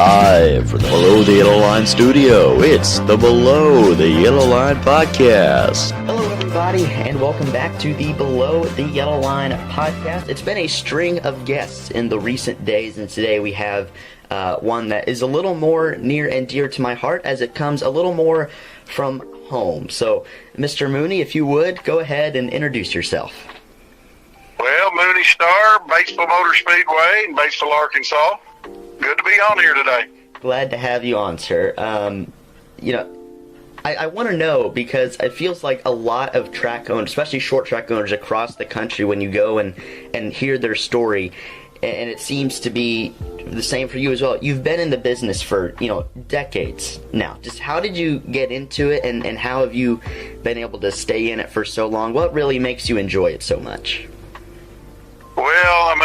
Live from the Below the Yellow Line studio, it's the Below the Yellow Line podcast. Hello everybody, and welcome back to the Below the Yellow Line podcast. It's been a string of guests in the recent days, and today we have one that is a little more near and dear to my heart as it comes a little more from home. So, Mr. Mooney, if you would, go ahead and introduce yourself. Well, Mooney Starr, Batesville Motor Speedway in Batesville, Arkansas. Good to be on here today. Glad to have you on, sir. I want to know, because it feels like a lot of track owners, especially short track owners across the country, when you go and hear their story, and it seems to be the same for you as well. You've been in the business for, decades now. Just how did you get into it, and how have you been able to stay in it for so long? What really makes you enjoy it so much? Well,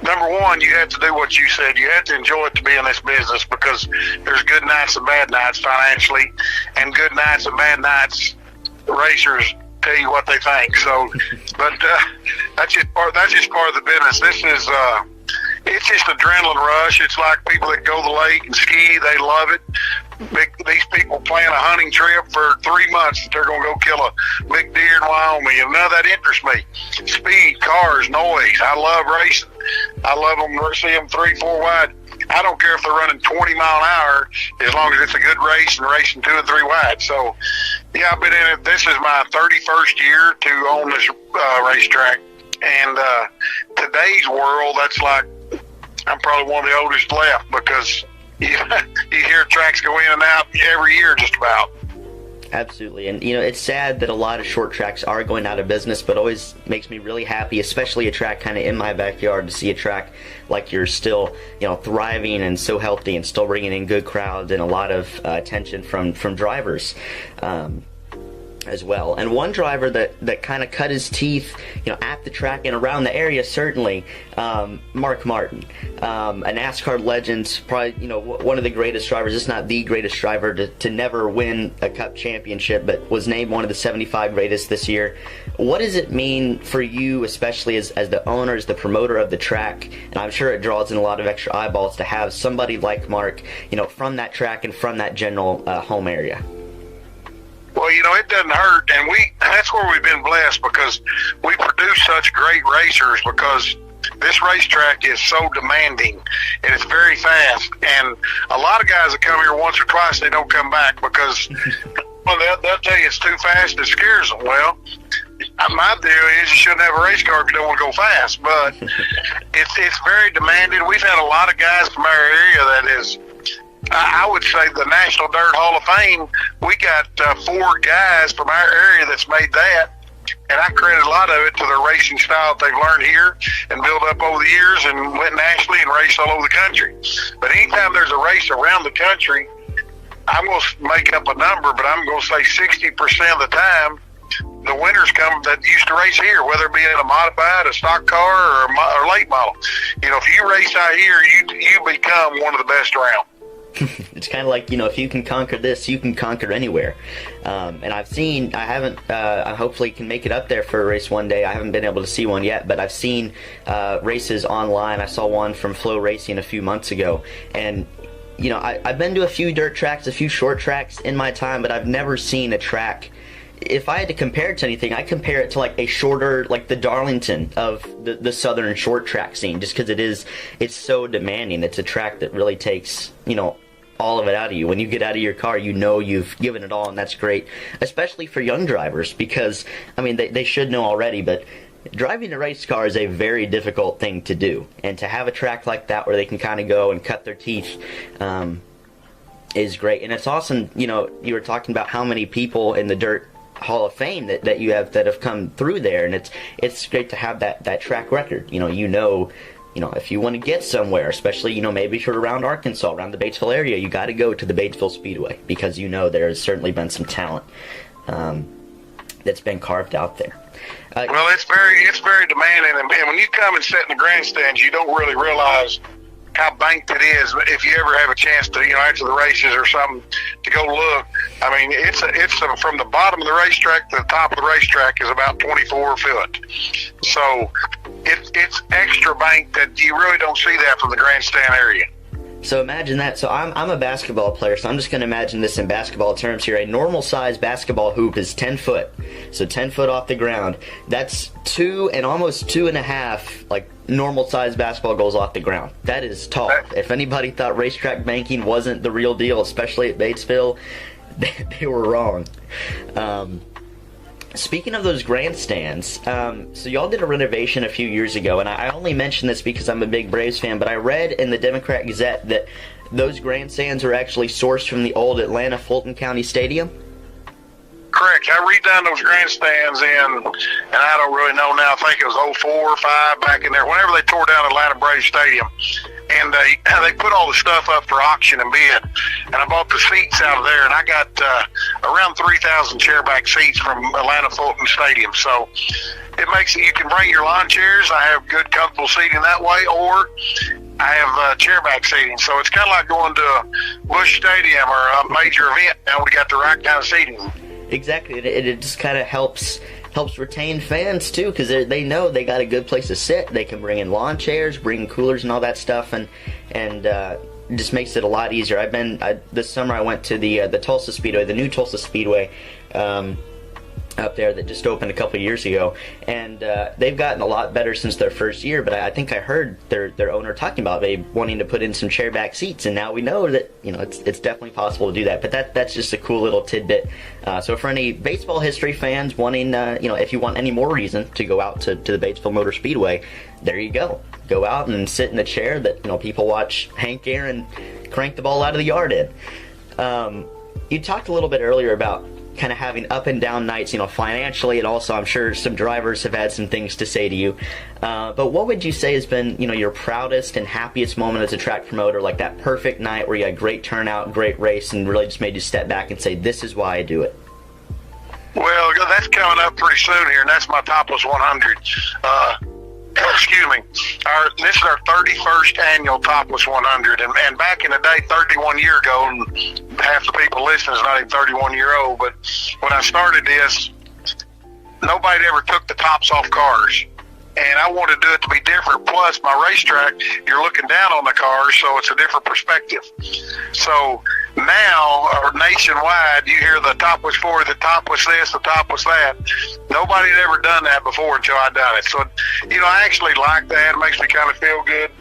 number one, you have to do what you said. You have to enjoy it to be in this business, because there's good nights and bad nights financially, and good nights and bad nights racers tell you what they think. So, but that's just part of the business. This is it's just adrenaline rush. It's like people that go to the lake and ski. They love it. These people plan a hunting trip for 3 months that they're going to go kill a big deer in Wyoming, and none of that interests me. Speed, cars, noise. I love racing. I love them. See them 3-4 wide. I don't care if they're running 20 mile an hour, as long as it's a good race and racing 2 and 3 wide. So, yeah, I've been in it. This is my 31st year to own this racetrack. And today's world, that's like, I'm probably one of the oldest left, because you hear tracks go in and out every year just about. Absolutely. And, it's sad that a lot of short tracks are going out of business, but always makes me really happy, especially a track kind of in my backyard, to see a track like you're still, thriving and so healthy and still bringing in good crowds and a lot of attention from drivers. As well. And one driver that kind of cut his teeth, at the track and around the area, certainly, Mark Martin, a NASCAR legend, probably, one of the greatest drivers, if not the greatest driver to never win a Cup championship, but was named one of the 75 greatest this year. What does it mean for you, especially as the owner, as the promoter of the track? And I'm sure it draws in a lot of extra eyeballs to have somebody like Mark, from that track and from that general home area. Well, it doesn't hurt, and that's where we've been blessed, because we produce such great racers, because this racetrack is so demanding, and it's very fast, and a lot of guys that come here once or twice, they don't come back, because they'll tell you it's too fast, it scares them. Well, my deal is you shouldn't have a race car if you don't want to go fast, but it's very demanding. We've had a lot of guys from our area that is, I would say, the National Dirt Hall of Fame. We got 4 guys from our area that's made that, and I credit a lot of it to their racing style that they've learned here and built up over the years and went nationally and raced all over the country. But anytime there's a race around the country, I'm going to make up a number, but I'm going to say 60% of the time, the winners come that used to race here, whether it be in a modified, a stock car, or late model. If you race out here, you become one of the best around. It's kind of like, if you can conquer this, you can conquer anywhere. And I hopefully can make it up there for a race one day. I haven't been able to see one yet, but I've seen races online. I saw one from Flow Racing a few months ago. And, I've been to a few dirt tracks, a few short tracks in my time, but I've never seen a track. If I had to compare it to anything, I'd compare it to like a shorter, like the Darlington of the southern short track scene, just because it's so demanding. It's a track that really takes, all of it out of you. When you get out of your car, you've given it all, and that's great, especially for young drivers, because, they should know already, but driving a race car is a very difficult thing to do, and to have a track like that where they can kind of go and cut their teeth, is great. And it's awesome, you were talking about how many people in the Dirt Hall of Fame that you have that have come through there, and it's great to have that track record. If you want to get somewhere, especially, maybe if you're around Arkansas, around the Batesville area, you got to go to the Batesville Speedway, because there has certainly been some talent that's been carved out there. Well, it's very demanding, and when you come and sit in the grandstands, you don't really realize how banked it is. If you ever have a chance to, after the races or something, to go look, it's from the bottom of the racetrack to the top of the racetrack is about 24 foot. So it's extra banked that you really don't see that from the grandstand area. So imagine that. So I'm a basketball player, so I'm just going to imagine this in basketball terms here. A normal size basketball hoop is 10 foot. So 10 foot off the ground. That's 2 and almost 2.5, like, normal size basketball goals off the ground. That is tall. If anybody thought racetrack banking wasn't the real deal, especially at Batesville, they were wrong. Speaking of those grandstands, so y'all did a renovation a few years ago, and I only mention this because I'm a big Braves fan, but I read in the Democrat Gazette that those grandstands are actually sourced from the old Atlanta Fulton County Stadium? Correct. I redone those grandstands and I don't really know now, I think it was 04 or 05 back in there, whenever they tore down Atlanta Braves Stadium. And they put all the stuff up for auction and bid. And I bought the seats out of there, and I got around 3,000 chairback seats from Atlanta Fulton Stadium. So it makes it, you can bring your lawn chairs. I have good, comfortable seating that way, or I have chairback seating. So it's kind of like going to a Busch Stadium or a major event. Now we got the right kind of seating. Exactly. It just kind of helps retain fans too, because they know they got a good place to sit. They can bring in lawn chairs, bring coolers and all that stuff, and it just makes it a lot easier. This summer I went to the Tulsa Speedway, the new Tulsa Speedway, up there that just opened a couple of years ago, and they've gotten a lot better since their first year. But I think I heard their owner talking about they wanting to put in some chairback seats, and now we know that it's definitely possible to do that. But that's just a cool little tidbit. So for any baseball history fans wanting, if you want any more reason to go out to the Batesville Motor Speedway, there you go. Go out and sit in the chair that people watch Hank Aaron crank the ball out of the yard in. You talked a little bit earlier about kind of having up and down nights, financially, and also I'm sure some drivers have had some things to say to you. But what would you say has been, your proudest and happiest moment as a track promoter, like that perfect night where you had great turnout, great race, and really just made you step back and say, this is why I do it? Well, that's coming up pretty soon here, and that's my Topless 100. Excuse me. This is our 31st annual Topless 100, and back in the day, 31 years ago, and half the people listening is not even 31-year-old, but when I started this, nobody ever took the tops off cars. And I wanted to do it to be different. Plus, my racetrack, you're looking down on the cars, so it's a different perspective. So now, or nationwide, you hear the top was 4, the top was this, the top was that. Nobody had ever done that before until I done it. So, I actually like that. It makes me kind of feel good.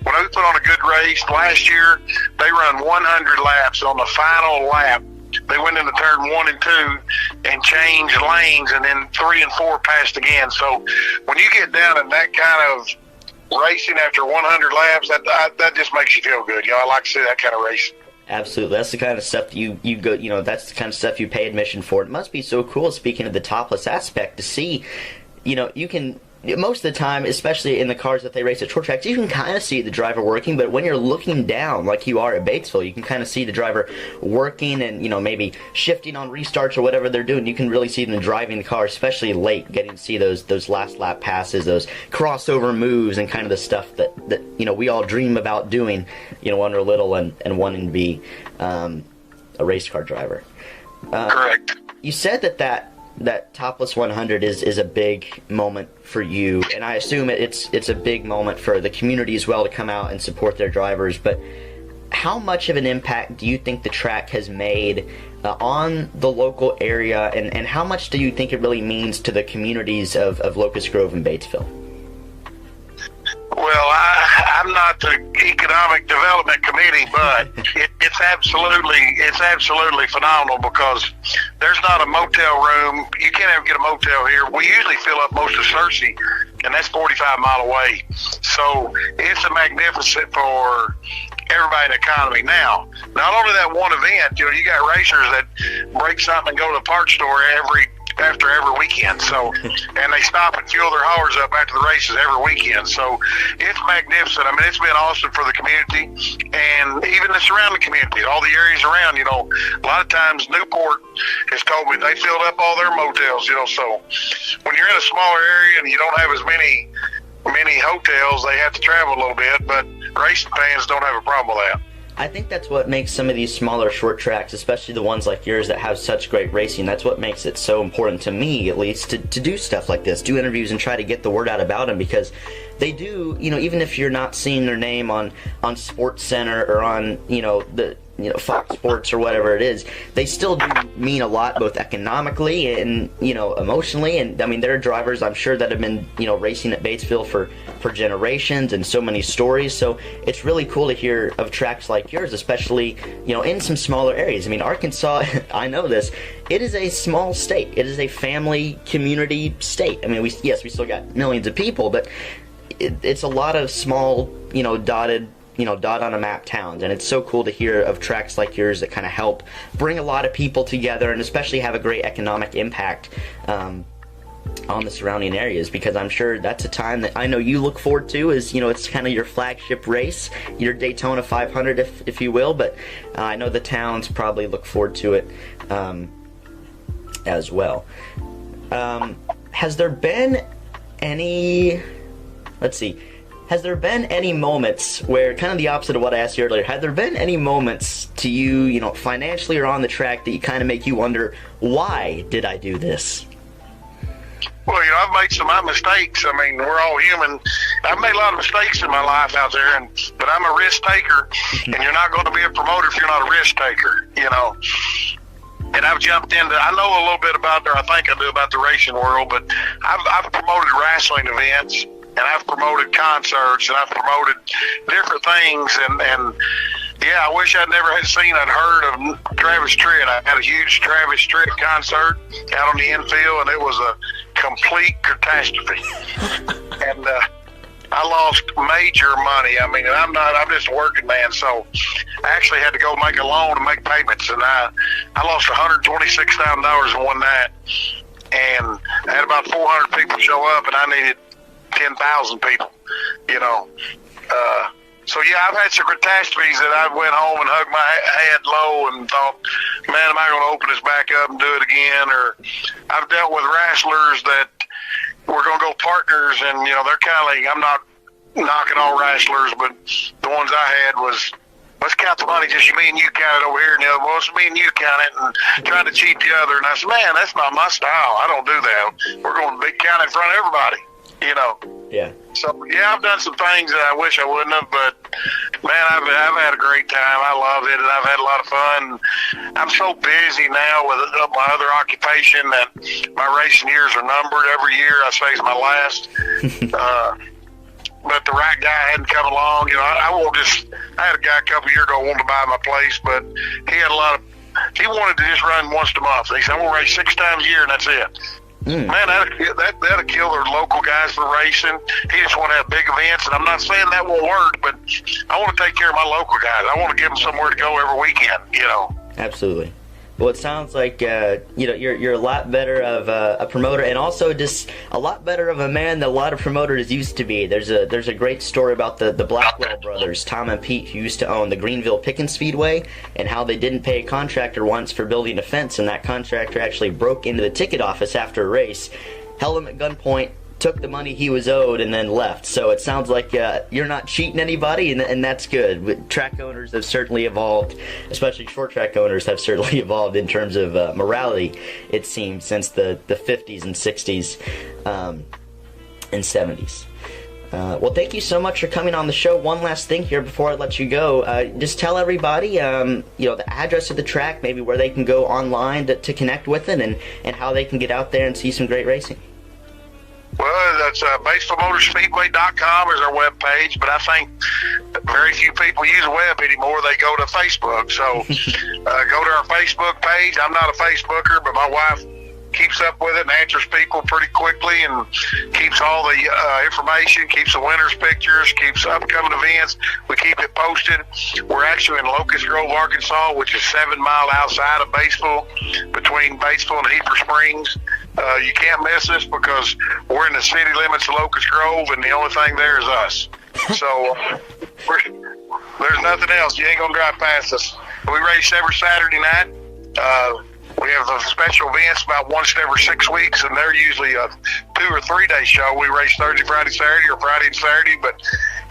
When we put on a good race, last year, they run 100 laps. On the final lap, they went into turn 1 and 2 and changed lanes, and then 3 and 4 passed again. So when you get down in that kind of racing after 100 laps, that just makes you feel good. I like to see that kind of racing. Absolutely. That's the kind of stuff you go, that's the kind of stuff you pay admission for. It must be so cool, speaking of the topless aspect, to see, you can, most of the time, especially in the cars that they race at short tracks, you can kind of see the driver working, but when you're looking down, like you are at Batesville, you can kind of see the driver working and, maybe shifting on restarts or whatever they're doing. You can really see them driving the car, especially late, getting to see those last lap passes, those crossover moves, and kind of the stuff that we all dream about doing, when we're little and wanting to be a race car driver. Correct. You said that Topless 100 is a big moment for you, and I assume it's a big moment for the community as well to come out and support their drivers. But how much of an impact do you think the track has made on the local area, and how much do you think it really means to the communities of Locust Grove and Batesville? Well, I'm not the economic development committee, but it's absolutely phenomenal, because there's not a motel room. You can't ever get a motel here. We usually fill up most of Searcy, and that's 45 mile away. So it's a magnificent for everybody in the economy. Now, not only that one event, you got racers that break something and go to the parts store after every weekend. So, and they stop and fuel their haulers up after the races every weekend. So it's magnificent. I mean, it's been awesome for the community and even the surrounding communities, all the areas around. A lot of times Newport has told me they filled up all their motels. So when you're in a smaller area and you don't have as many hotels, they have to travel a little bit, but racing fans don't have a problem with that. I think that's what makes some of these smaller short tracks, especially the ones like yours that have such great racing, that's what makes it so important to me, at least, to do stuff like this, do interviews and try to get the word out about them, because they do, even if you're not seeing their name on Sports Center or on, the Fox Sports or whatever it is, they still do mean a lot, both economically and, emotionally. And I mean, there are drivers, I'm sure, that have been, racing at Batesville for generations, and so many stories. So it's really cool to hear of tracks like yours, especially, in some smaller areas. I mean, Arkansas, I know this, it is a small state. It is a family community state. I mean, we still got millions of people, but it's a lot of small, dotted dot on a map towns, and it's so cool to hear of tracks like yours that kind of help bring a lot of people together, and especially have a great economic impact on the surrounding areas, because I'm sure that's a time that I know you look forward to, is it's kind of your flagship race, your Daytona 500 if you will, but I know the towns probably look forward to it as well. Has there been any moments where, kind of the opposite of what I asked you earlier, have there been any moments to you, financially or on the track, that you kind of make you wonder, why did I do this? Well, I've made some of my mistakes. I mean, we're all human. I've made a lot of mistakes in my life out there, but I'm a risk taker, and you're not going to be a promoter if you're not a risk taker, And I've jumped into, I know a little bit about, or I think I do, about the racing world, but I've promoted wrestling events, and I've promoted concerts, and I've promoted different things, and yeah, I wish I'd never I'd heard of Travis Tritt. I had a huge Travis Tritt concert out on the infield, and it was a complete catastrophe. And I lost major money. I mean, I'm just a working man, so I actually had to go make a loan to make payments, and I lost $126,000 in one night, and I had about 400 people show up, and I needed 10,000 people, So yeah, I've had some catastrophes that I went home and hugged my head low and thought, man, am I going to open this back up and do it again? Or I've dealt with wrestlers that we're going to go partners, and they're kind of like, I'm not knocking all wrestlers, but the ones I had was, let's count the money, just me and you count it over here, and the other, well, it's me and you count it, and trying to cheat the other. And I said, man, that's not my style. I don't do that. We're going to be counted in front of everybody, Yeah. So yeah, I've done some things that I wish I wouldn't have, but man, I've had a great time. I love it, and I've had a lot of fun. I'm so busy now with my other occupation that my racing years are numbered. Every year I say is my last. But the right guy hadn't come along. I had a guy a couple years ago wanted to buy my place, but he wanted to just run once a month. He said, I'm going to race 6 times a year, and that's it. Man, that'll kill their local guys for racing. He just want to have big events, and I'm not saying that won't work, but I want to take care of my local guys. I want to give them somewhere to go every weekend, Absolutely. Well, it sounds like you're a lot better of a promoter, and also just a lot better of a man than a lot of promoters used to be. There's a great story about the Blackwell brothers, Tom and Pete, who used to own the Greenville Pickens Speedway, and how they didn't pay a contractor once for building a fence, and that contractor actually broke into the ticket office after a race, held him at gunpoint, took the money he was owed, and then left. So it sounds like you're not cheating anybody, and that's good. But track owners have certainly evolved, especially short track owners have certainly evolved in terms of morality, it seems, since the 50s and 60s and 70s. Well, thank you so much for coming on the show. One last thing here before I let you go. Just tell everybody, the address of the track, maybe where they can go online to connect with it, and how they can get out there and see some great racing. Well, that's BatesvilleMotorSpeedway.com is our webpage, but I think very few people use the web anymore. They go to Facebook. So go to our Facebook page. I'm not a Facebooker, but my wife keeps up with it and answers people pretty quickly and keeps all the information, keeps the winners' pictures, keeps upcoming events. We keep it posted. We're actually in Locust Grove, Arkansas, which is 7 miles outside of Batesville, between Batesville and Heber Springs. You can't miss us because we're in the city limits of Locust Grove, and the only thing there is us. So there's nothing else. You ain't going to drive past us. We race every Saturday night. We have the special events about once every 6 weeks, and they're usually a 2 or 3 day show. We race Thursday, Friday, Saturday, or Friday and Saturday. But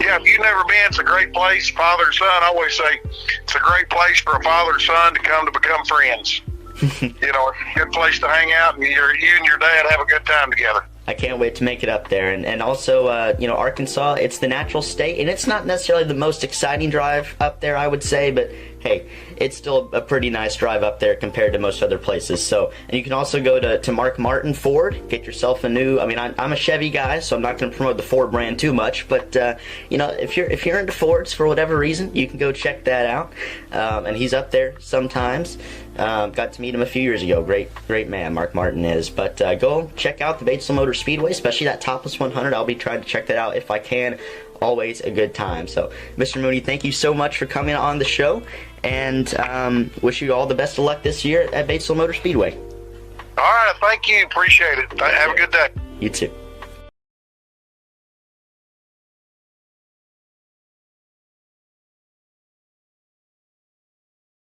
yeah, if you've never been, it's a great place. Father and son, I always say it's a great place for a father and son to come to become friends. It's a good place to hang out, and you and your dad have a good time together. I can't wait to make it up there. And also, you know, Arkansas, it's the natural state, and it's not necessarily the most exciting drive up there, I would say, but hey, it's still a pretty nice drive up there compared to most other places. So, and you can also go to Mark Martin Ford, get yourself a new, I mean, I'm a Chevy guy, so I'm not going to promote the Ford brand too much, but, you know, if you're into Fords for whatever reason, you can go check that out. And he's up there sometimes. Got to meet him a few years ago. Great man, Mark Martin is. But go check out the Batesville Motor Speedway, especially that Topless 100. I'll be trying to check that out if I can. Always a good time. So, Mr. Mooney, thank you so much for coming on the show, and wish you all the best of luck this year at Batesville Motor Speedway. All right, thank you. Appreciate it. Have a good day. You too.